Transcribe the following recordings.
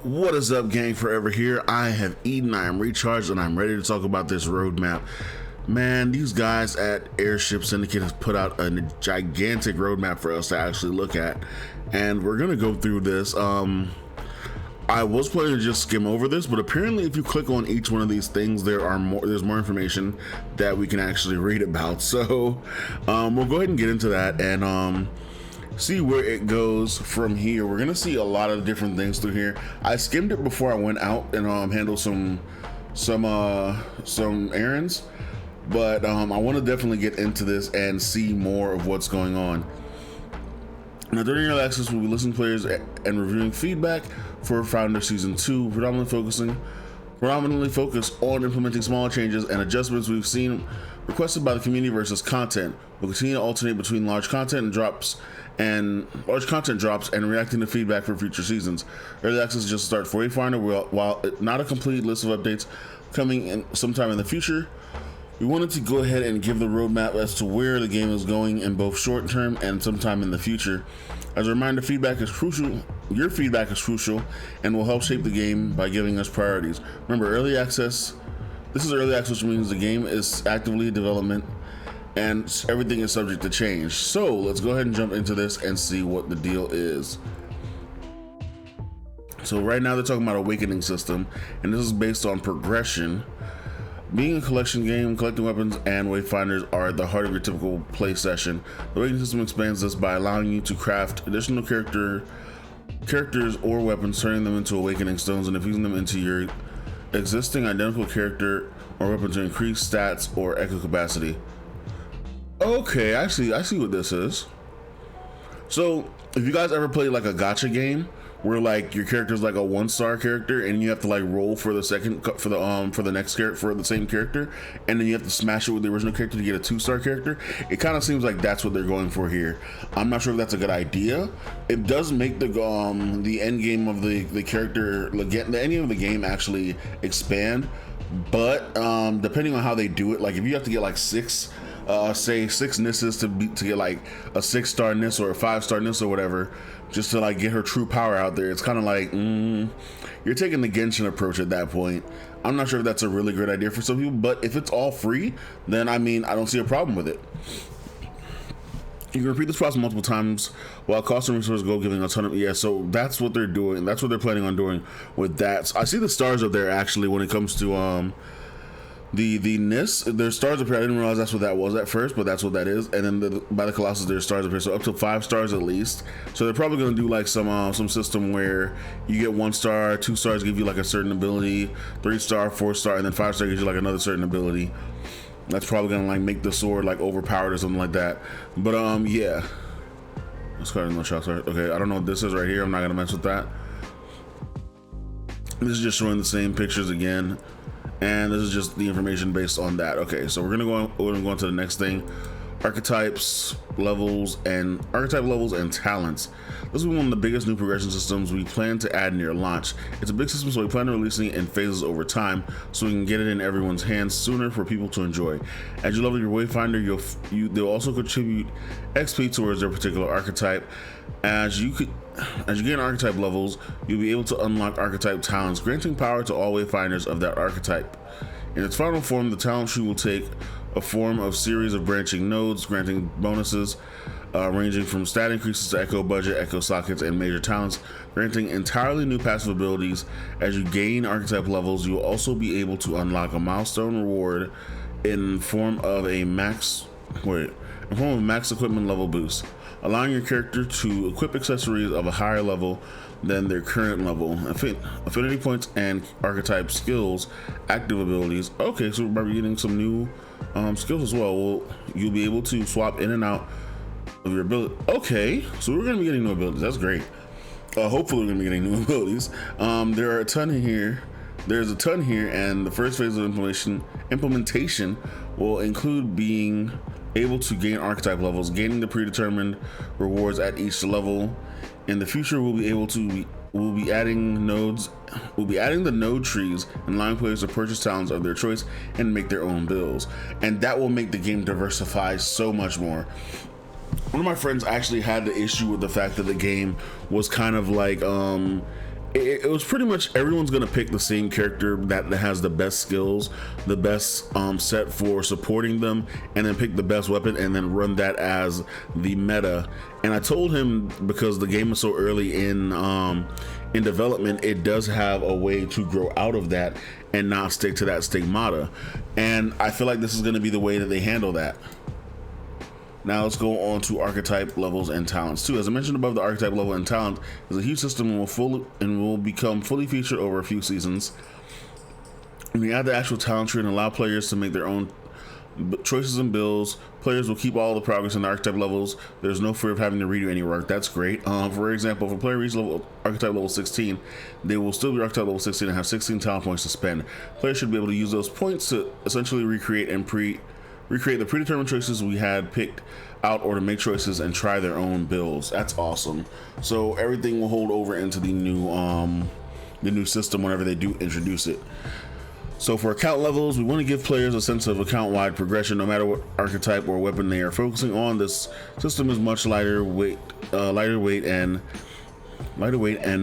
What is up, gang? Forever here. I have eaten, I am recharged, and I'm ready to talk about this roadmap. Man, these guys at Airship Syndicate have put out a gigantic roadmap for us to actually look at, and we're gonna go through this. I was planning to just skim over this, but apparently if you click on each one of these things, there's more information that we can actually read about. So we'll go ahead and get into that and see where it goes from here. We're gonna see a lot of different things through here. I skimmed it before I went out and handled some errands, but I want to definitely get into this and see more of what's going on. Now, during your access, we'll be listening to players and reviewing feedback for Wayfinder Season 2, predominantly focus on implementing smaller changes and adjustments we've seen requested by the community versus content. We'll continue to alternate between large content drops and reacting to feedback for future seasons. Early access just start for Wayfinder, while not a complete list of updates coming in sometime in the future. We wanted to go ahead and give the roadmap as to where the game is going in both short term and sometime in the future. As a reminder, feedback is crucial. Your feedback is crucial and will help shape the game by giving us priorities. Remember, early access. This is early access, which means the game is actively in development and everything is subject to change. So let's go ahead and jump into this and see what the deal is. So right now they're talking about awakening system, and this is based on progression. Being a collection game, collecting weapons and wayfinders are at the heart of your typical play session. The awakening system expands this by allowing you to craft additional characters or weapons, turning them into awakening stones and infusing them into your existing identical character or weapon to increase stats or echo capacity. Okay, I see what this is. So if you guys ever played like a gacha game where like your character's like a 1-star character and you have to like roll for the next character for the same character, and then you have to smash it with the original character to get a 2-star character, it kind of seems like that's what they're going for here. I'm not sure if that's a good idea. It does make the end game of the character, the end game of the game actually expand, but depending on how they do it, like if you have to get like six nisses to get like a 6-star niss or a 5-star niss or whatever, just to like get her true power out there, it's kind of like you're taking the Genshin approach at that point. I'm not sure if that's a really great idea for some people, but if it's all free, then I mean, I don't see a problem with it. You can repeat this process multiple times while cost and resources go, giving a ton of so that's what they're doing. That's what they're planning on doing with that. So I see the stars up there actually when it comes to the NIS. There's stars up here. I didn't realize that's what that was at first, but that's what that is. And then by the Colossus, there's stars up here, so up to 5 stars at least. So they're probably going to do like some system where you get 1 star, 2 stars give you like a certain ability, 3-star, 4-star, and then 5-star gives you like another certain ability. That's probably going to like make the sword like overpowered or something like that. But yeah, let's go ahead and no shot start. Okay, I don't know what this is right here. I'm not going to mess with that. This is just showing the same pictures again, and this is just the information based on that. Okay, so we're gonna go on to the next thing: archetype levels and talents. This is one of the biggest new progression systems we plan to add near launch. It's a big system, so we plan on releasing it in phases over time, so we can get it in everyone's hands sooner for people to enjoy. As you level your Wayfinder, they'll also contribute XP towards their particular archetype. As you gain archetype levels, you'll be able to unlock archetype talents, granting power to all Wayfinders of that archetype. In its final form, the talent tree will take a form of series of branching nodes, granting bonuses ranging from stat increases to echo budget, echo sockets, and major talents, granting entirely new passive abilities. As you gain archetype levels, you will also be able to unlock a milestone reward in form of a max equipment level boost, allowing your character to equip accessories of a higher level than their current level. Affinity points and archetype skills, active abilities. Okay, so we're getting some new skills as well. You'll be able to swap in and out of your ability. Okay, so we're going to be getting new abilities. That's great. Hopefully we're going to be getting new abilities. There are a ton here. There's a ton here, and the first phase of implementation will include being able to gain archetype levels, gaining the predetermined rewards at each level. In the future, we'll be adding the node trees and allowing players to purchase talents of their choice and make their own builds, and that will make the game diversify so much more. One of my friends actually had the issue with the fact that the game was kind of like it was pretty much everyone's gonna pick the same character that has the best skills, the best set for supporting them, and then pick the best weapon and then run that as the meta. And I told him, because the game is so early in development, it does have a way to grow out of that and not stick to that stigmata. And I feel like this is gonna be the way that they handle that. Now let's go on to archetype levels and talents too. As I mentioned above, the archetype level and talent is a huge system and will become fully featured over a few seasons. When you add the actual talent tree and allow players to make their own choices and builds, players will keep all the progress in the archetype levels. There's no fear of having to redo any work. That's great. For example, if a player reaches archetype level 16, they will still be archetype level 16 and have 16 talent points to spend. Players should be able to use those points to essentially recreate the predetermined choices we had picked out, or to make choices and try their own builds. That's awesome. So everything will hold over into the new system whenever they do introduce it. So for account levels, we want to give players a sense of account-wide progression no matter what archetype or weapon they are focusing on. This system is much lighter weight and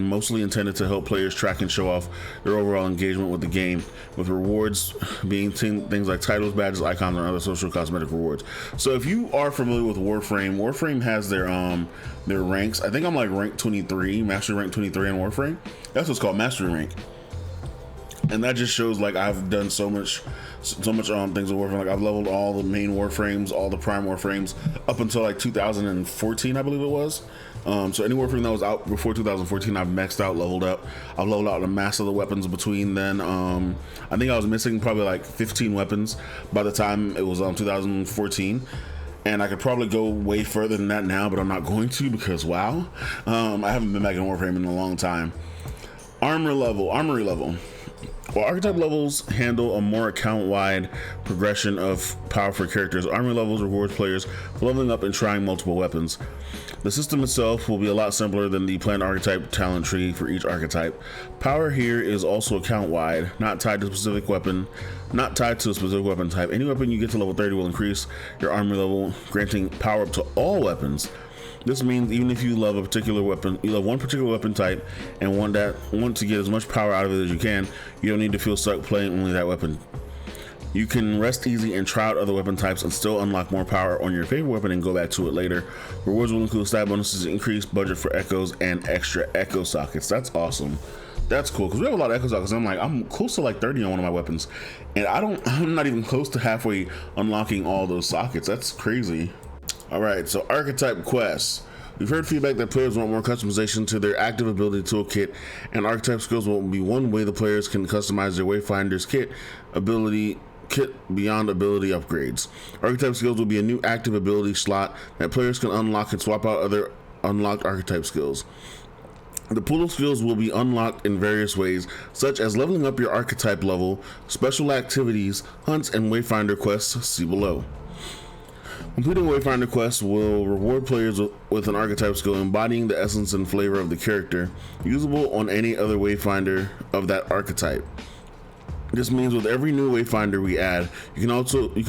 mostly intended to help players track and show off their overall engagement with the game, with rewards being things like titles, badges, icons, and other social cosmetic rewards. So if you are familiar with Warframe has their ranks. I think I'm like rank 23, mastery rank 23 in Warframe. That's what's called mastery rank. And that just shows like I've done so much things with Warframe. Like I've leveled all the main Warframes, all the prime Warframes up until like 2014, I believe it was. So any Warframe that was out before 2014, I've maxed out, leveled up. I've leveled out the mass of the weapons between then. I think I was missing probably like 15 weapons by the time it was 2014. And I could probably go way further than that now, but I'm not going to, because wow, I haven't been back in Warframe in a long time. Armory level. While archetype levels handle a more account-wide progression of power for characters, armory levels rewards players for leveling up and trying multiple weapons. The system itself will be a lot simpler than the planned archetype talent tree for each archetype. Power here is also account-wide, not tied to a specific weapon type. Any weapon you get to level 30 will increase your armory level, granting power up to all weapons. This means even if you love one particular weapon type and want to get as much power out of it as you can, you don't need to feel stuck playing only that weapon. You can rest easy and try out other weapon types and still unlock more power on your favorite weapon and go back to it later. Rewards will include stat bonuses, increased budget for echoes, and extra echo sockets. That's awesome. That's cool, because we have a lot of echo sockets. I'm close to like 30 on one of my weapons, and I'm not even close to halfway unlocking all those sockets. That's crazy. Alright, so archetype quests. We've heard feedback that players want more customization to their active ability toolkit, and archetype skills will be one way the players can customize their Wayfinder's kit beyond ability upgrades. Archetype skills will be a new active ability slot that players can unlock and swap out other unlocked archetype skills. The pool of skills will be unlocked in various ways, such as leveling up your archetype level, special activities, hunts, and Wayfinder quests. See below. Completing Wayfinder quests will reward players with an archetype skill embodying the essence and flavor of the character, usable on any other Wayfinder of that archetype. This means with every new Wayfinder we add, you can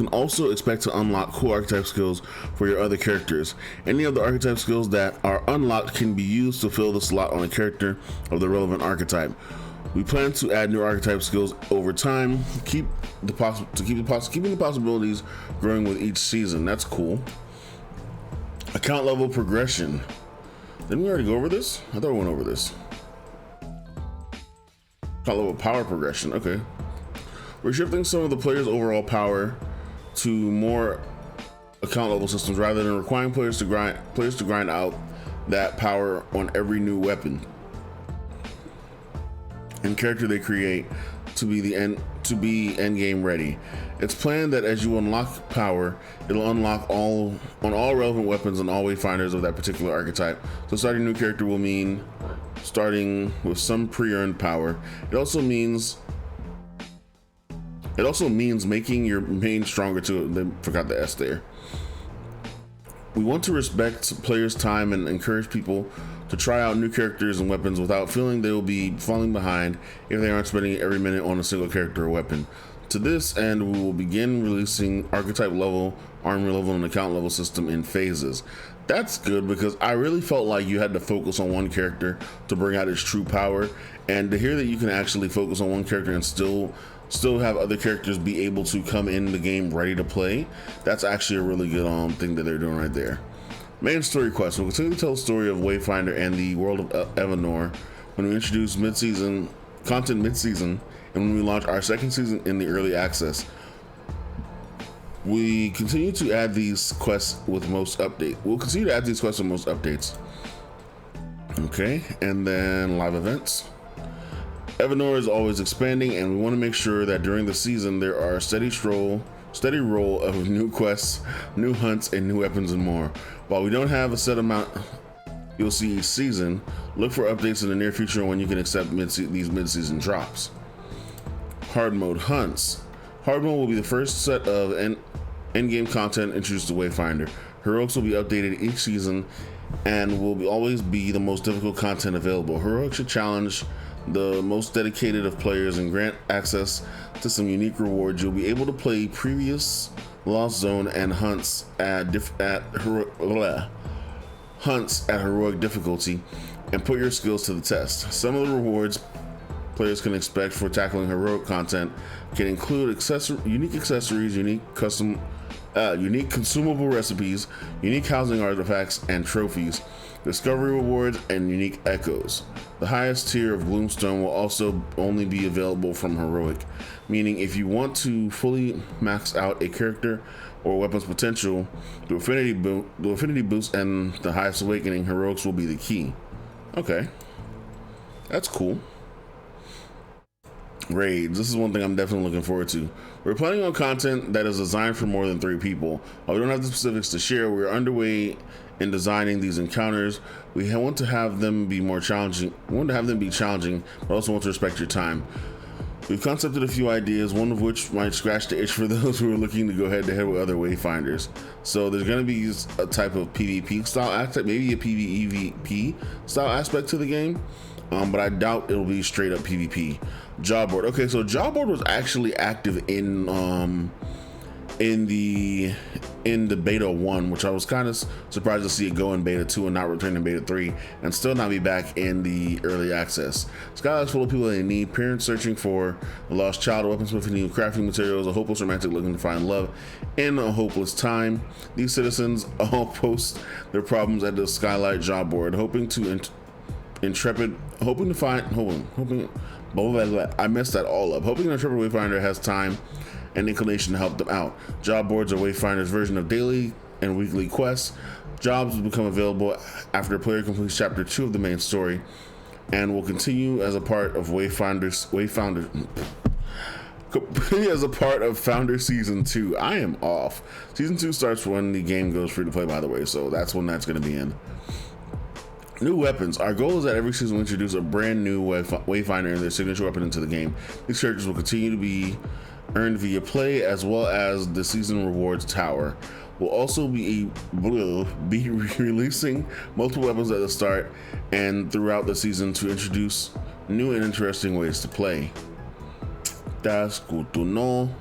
also expect to unlock cool archetype skills for your other characters. Any of the archetype skills that are unlocked can be used to fill the slot on a character of the relevant archetype. We plan to add new archetype skills over time, keeping the possibilities growing with each season. That's cool. Account level progression. Didn't we already go over this? I thought we went over this. Account level power progression. Okay. We're shifting some of the players' overall power to more account level systems rather than requiring players to grind out that power on every new weapon and character they create to be end game ready. It's planned that as you unlock power, it'll unlock on all relevant weapons and all Wayfinders of that particular archetype. So starting a new character will mean starting with some pre-earned power. It also means making your main stronger too. They forgot the S there. We want to respect players' time and encourage people to try out new characters and weapons without feeling they will be falling behind if they aren't spending every minute on a single character or weapon. To this end, we will begin releasing archetype level, armor level, and account level system in phases. That's good, because I really felt like you had to focus on one character to bring out its true power, and to hear that you can actually focus on one character and still have other characters be able to come in the game ready to play, that's actually a really good thing that they're doing right there. Main story quest. We'll continue to tell the story of Wayfinder and the world of Evanor when we introduce content mid-season, and when we launch our second season in the early access. We continue to add these quests with most updates. We'll continue to add these quests with most updates. Okay, and then live events. Evanor is always expanding, and we want to make sure that during the season there are steady roll of new quests, new hunts, and new weapons and more. While we don't have a set amount you'll see each season, look for updates in the near future when you can accept these mid-season drops. Hard mode hunts. Hard mode will be the first set of in-game content introduced to Wayfinder. Heroics will be updated each season and will always be the most difficult content available. Heroics should challenge the most dedicated of players and grant access to some unique rewards. You'll be able to play previous Lost Zone and hunts at heroic difficulty and put your skills to the test. Some of the rewards players can expect for tackling heroic content can include unique accessories, unique consumable recipes, unique housing artifacts and trophies, discovery rewards, and unique echoes. The highest tier of Gloomstone will also only be available from heroic, meaning if you want to fully max out a character or weapon's potential, the affinity boost and the highest awakening, heroics will be the key. Okay, that's cool. Raids. This is one thing I'm definitely looking forward to. We're planning on content that is designed for more than 3 people. While we don't have the specifics to share, we're underway in designing these encounters. We want to have them be more challenging. We want to have them be challenging, but also want to respect your time. We've concepted a few ideas, one of which might scratch the itch for those who are looking to go head to head with other Wayfinders. So there's going to be a type of PvP style aspect, maybe a PvEvP style aspect to the game, but I doubt it'll be straight up PvP. Job board. Okay, so job board was actually active in the beta 1, which I was kind of surprised to see it go in beta 2 and not return in beta 3, and still not be back in the early access. Skyline's full of people they need: parents searching for a lost child, a weaponsmith needing crafting materials, a hopeless romantic looking to find love in a hopeless time. These citizens all post their problems at the Skylight job board, hoping to I messed that all up. Hoping an intrepid Wayfinder has time and inclination to help them out. Job boards are Wayfinder's version of daily and weekly quests. Jobs will become available after a player completes chapter 2 of the main story, and will continue as a part of Founder Season 2. I am off. Season 2 starts when the game goes free to play, by the way, so that's when that's going to be in. New weapons. Our goal is that every season we introduce a brand new Wayfinder and their signature weapon into the game. These characters will continue to be earned via play, as well as the season rewards tower. We'll also be releasing multiple weapons at the start and throughout the season to introduce new and interesting ways to play. That's good to know.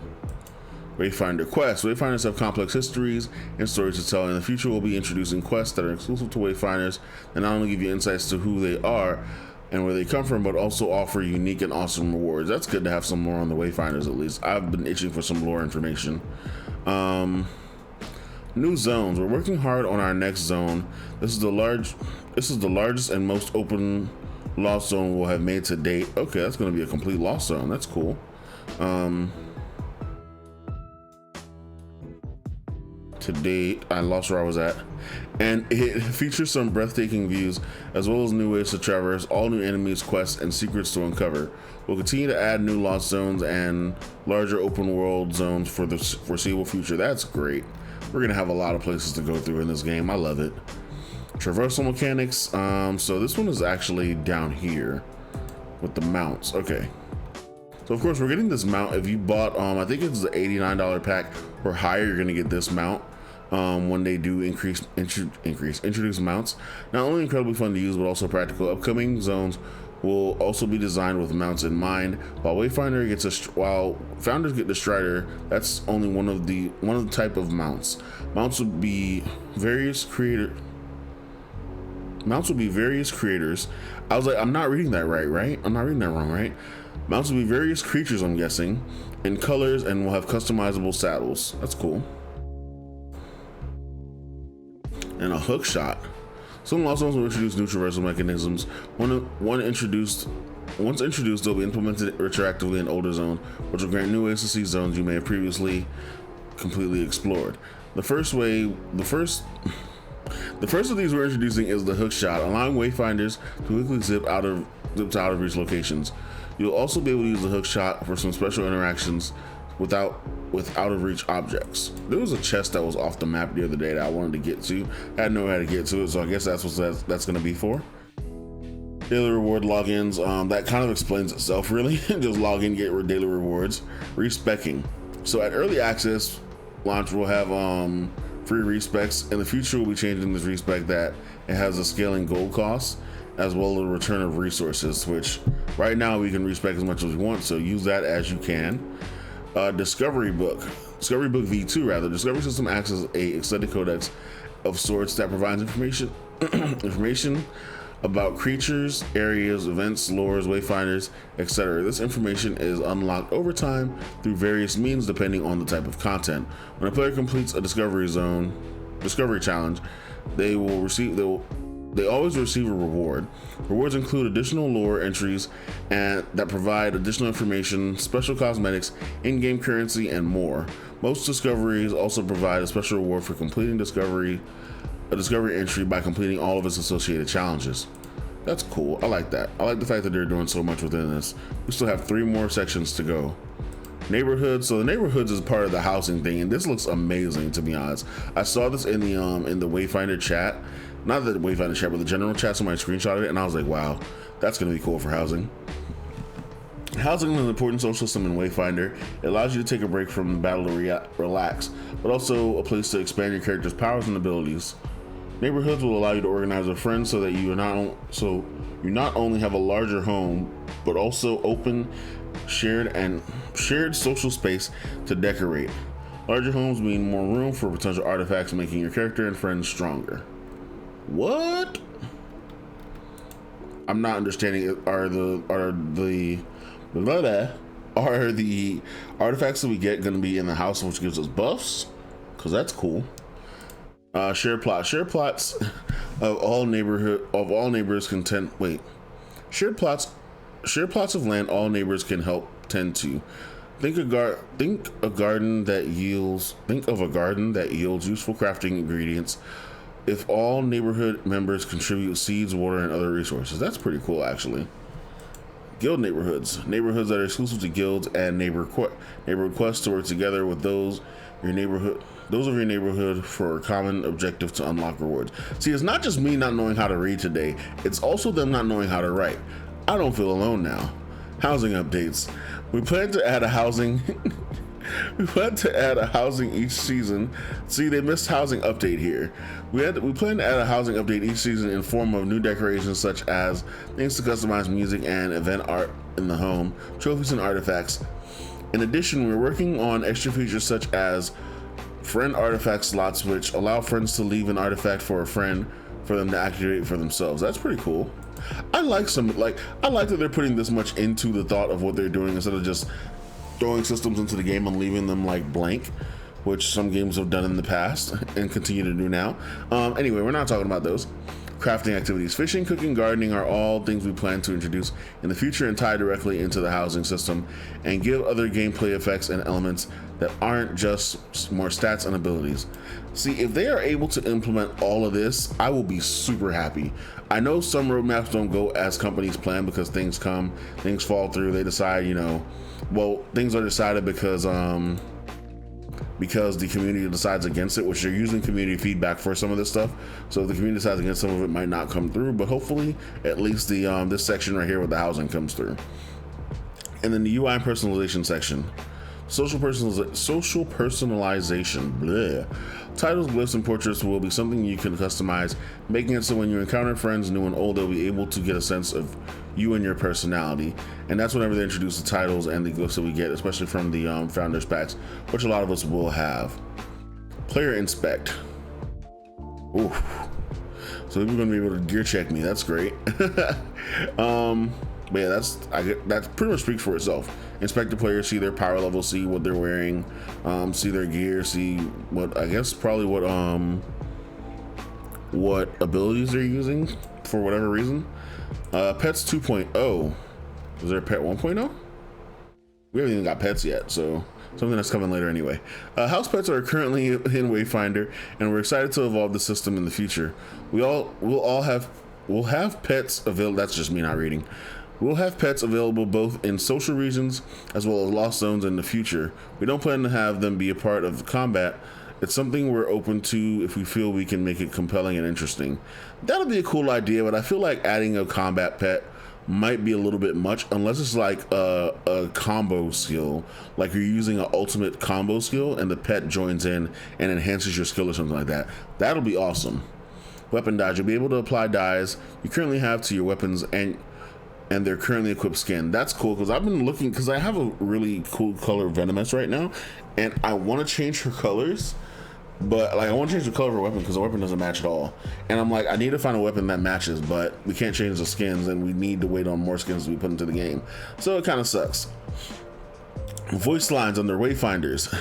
Wayfinder quests. Wayfinders have complex histories and stories to tell. In the future, we'll be introducing quests that are exclusive to Wayfinders and not only give you insights to who they are and where they come from, but also offer unique and awesome rewards. That's good to have some more on the Wayfinders, at least. I've been itching for some lore information. New zones. We're working hard on our next zone. This is the largest and most open lost zone we'll have made to date. Okay, that's going to be a complete lost zone. That's cool. To date, I lost where I was at, and it features some breathtaking views as well as new ways to traverse, all new enemies, quests, and secrets to uncover. We'll continue to add new lost zones and larger open world zones for the foreseeable future. That's great. We're gonna have a lot of places to go through in this game. I love it. Traversal mechanics. So this one is actually down here with the mounts. Okay. So of course we're getting this mount. If you bought, I think it's the $89 pack or higher, you're gonna get this mount. When they do introduce mounts. Not only incredibly fun to use, but also practical. Upcoming zones will also be designed with mounts in mind. While Founders get the Strider, that's only one of the type of mounts. Mounts will be various Mounts will be various creators. I was like, I'm not reading that right? I'm not reading that wrong, right? Mounts will be various creatures, I'm guessing, in colors, and will have customizable saddles. That's cool. And a hook shot. Some lost zones will introduce new traversal mechanisms. Once introduced, they'll be implemented retroactively in older zones, which will grant new ways to see zones you may have previously completely explored. The first of these we're introducing is the hook shot, allowing wayfinders to quickly zip out of reach locations. You'll also be able to use the hook shot for some special interactions with out of reach objects. There was a chest that was off the map the other day that I wanted to get to. I had no way how to get to it, so I guess that's what that's going to be for. Daily reward logins, that kind of explains itself really. Just log in, get daily rewards. Respecking. So at early access launch, we'll have free respecs. In the future, we'll be changing this respec that it has a scaling gold cost as well as a return of resources, which right now we can respec as much as we want, so use that as you can. Discovery book V2 rather. Discovery system acts as a extended codex of sorts that provides information about creatures, areas, events, lores, wayfinders, etc. This information is unlocked over time through various means depending on the type of content. When a player completes a discovery challenge, they always receive a reward. Rewards include additional lore entries and that provide additional information, special cosmetics, in-game currency, and more. Most discoveries also provide a special reward for completing a discovery entry by completing all of its associated challenges. That's cool. I like that. I like the fact that they're doing so much within this. We still have 3 more sections to go. Neighborhoods. So the neighborhoods is part of the housing thing, and this looks amazing, to be honest. I saw this in the Wayfinder chat. Not the Wayfinder chat, but the general chat. Somebody screenshotted it, and I was like, wow, that's going to be cool for housing. Housing is an important social system in Wayfinder. It allows you to take a break from the battle to relax, but also a place to expand your character's powers and abilities. Neighborhoods will allow you to organize with friends so that you not only have a larger home, but also open, shared social space to decorate. Larger homes mean more room for potential artifacts, making your character and friends stronger. What? I'm not understanding. Are the artifacts that we get going to be in the house, which gives us buffs? Because that's cool. Share plots of all neighbors can tend. Wait, shared plots of land all neighbors can help tend to. Think of a garden that yields useful crafting ingredients. If all neighborhood members contribute seeds, water, and other resources. That's pretty cool, actually. Guild neighborhoods that are exclusive to guilds and neighbor quests to work together with those of your neighborhood for a common objective to unlock rewards. See, it's not just me not knowing how to read today, it's also them not knowing how to write. I don't feel alone now. Housing updates. We plan to add a housing each season. See, they missed housing update here. We plan to add a housing update each season in form of new decorations such as things to customize music and event art in the home, trophies and artifacts. In addition, we're working on extra features such as friend artifact slots, which allow friends to leave an artifact for a friend for them to activate for themselves. That's pretty cool. I like that they're putting this much into the thought of what they're doing instead of just throwing systems into the game and leaving them like blank, which some games have done in the past and continue to do now. Anyway, we're not talking about those. Crafting activities. Fishing, cooking, gardening are all things we plan to introduce in the future and tie directly into the housing system and give other gameplay effects and elements that aren't just more stats and abilities. See, if they are able to implement all of this, I will be super happy. I know some roadmaps don't go as companies plan because things fall through. They decide, things are decided because the community decides against it, which they're using community feedback for some of this stuff. So if the community decides against some of it, might not come through, but hopefully at least the this section right here with the housing comes through. And then the UI and personalization section. Social personalization. Bleh. Titles, glyphs, and portraits will be something you can customize, making it so when you encounter friends new and old, they'll be able to get a sense of you and your personality. And that's whenever they introduce the titles and the glyphs that we get, especially from the founders packs, which a lot of us will have. Player inspect. Oof. So people are gonna be able to gear check me. That's great. But yeah, that pretty much speaks for itself. Inspect the player, see their power level, see what they're wearing, see their gear, see what I guess probably what abilities they're using for whatever reason. Pets 2.0. Is there a pet 1.0? We haven't even got pets yet, so something that's coming later anyway. House pets are currently in Wayfinder, and we're excited to evolve the system in the future. We'll have pets available. That's just me not reading. We'll have pets available both in social regions as well as lost zones in the future. We don't plan to have them be a part of the combat. It's something we're open to if we feel we can make it compelling and interesting. That'll be a cool idea, but I feel like adding a combat pet might be a little bit much unless it's like a combo skill, like you're using an ultimate combo skill and the pet joins in and enhances your skill or something like that. That'll be awesome. Weapon dyes. You'll be able to apply dyes you currently have to your weapons and their currently equipped skin. That's cool because I've been looking, because I have a really cool color Venomous right now and I want to change her colors, but like I want to change the color of her weapon because the weapon doesn't match at all, and I'm like, I need to find a weapon that matches, but we can't change the skins and we need to wait on more skins to be put into the game, so it kind of sucks. Voice lines under Wayfinders.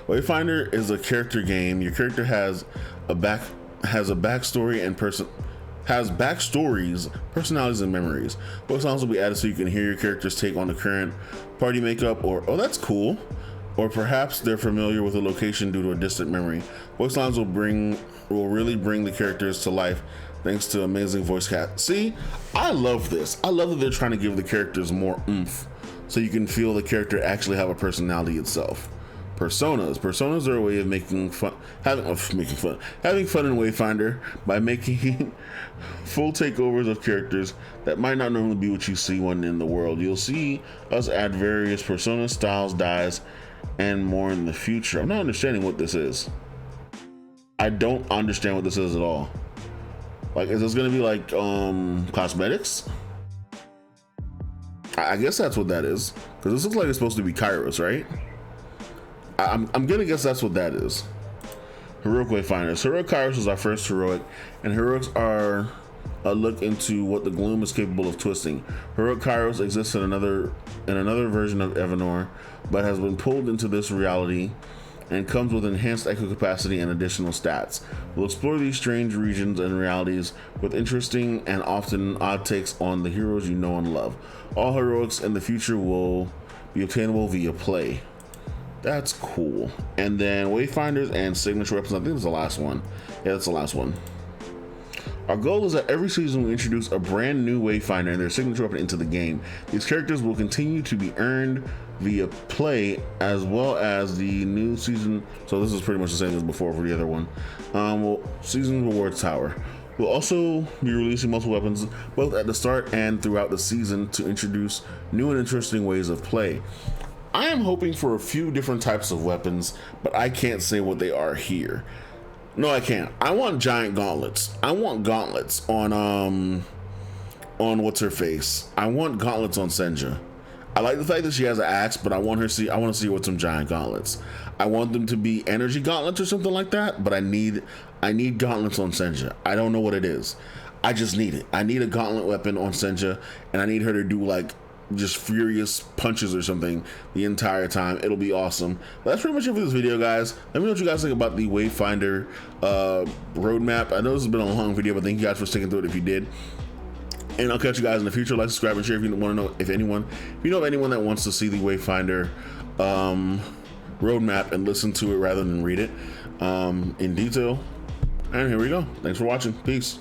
Wayfinder is a character game. Your character has a backstory and backstories, personalities, and memories. Voice lines will be added so you can hear your character's take on the current party makeup, or oh, that's cool, or perhaps they're familiar with a location due to a distant memory. Voice lines will really bring the characters to life thanks to amazing voice cast. See, I love this. I love that they're trying to give the characters more oomph so you can feel the character actually have a personality itself. Personas are a way of having fun in Wayfinder by making full takeovers of characters that might not normally be what you see one in the world. You'll see us add various persona styles, dyes, and more in the future. I'm not understanding what this is. I don't understand what this is at all. Like, is this gonna be like cosmetics? I guess that's what that is, because this looks like it's supposed to be Kairos, right? I'm gonna guess that's what that is. Heroic Wayfinders. Heroic Kairos is our first heroic, and heroics are a look into what the gloom is capable of twisting. Heroic Kairos exists in another version of Evanor, but has been pulled into this reality and comes with enhanced echo capacity and additional stats. We'll explore these strange regions and realities with interesting and often odd takes on the heroes you know and love. All heroics in the future will be obtainable via play. That's cool. And then Wayfinders and signature weapons. I think that's the last one. Yeah, that's the last one. Our goal is that every season we introduce a brand new Wayfinder and their signature weapon into the game. These characters will continue to be earned via play as well as the new season. So this is pretty much the same as before for the other one. Season rewards tower. We'll also be releasing multiple weapons both at the start and throughout the season to introduce new and interesting ways of play. I am hoping for a few different types of weapons, but I can't say what they are here. No, I can't. I want giant gauntlets. I want gauntlets on what's her face. I want gauntlets on Senja. I like the fact that she has an axe, but I want to see with some giant gauntlets. I want them to be energy gauntlets or something like that, but I need gauntlets on Senja. I don't know what it is. I just need it. I need a gauntlet weapon on Senja, and I need her to do like just furious punches or something the entire time. It'll be awesome. But that's pretty much it for this video, guys. Let me know what you guys think about the Wayfinder roadmap. I know this has been a long video, but thank you guys for sticking through it if you did. And I'll catch you guys in the future. Like, subscribe, and share if you want to know if you know of anyone that wants to see the Wayfinder roadmap and listen to it rather than read it in detail. And here we go. Thanks for watching. Peace.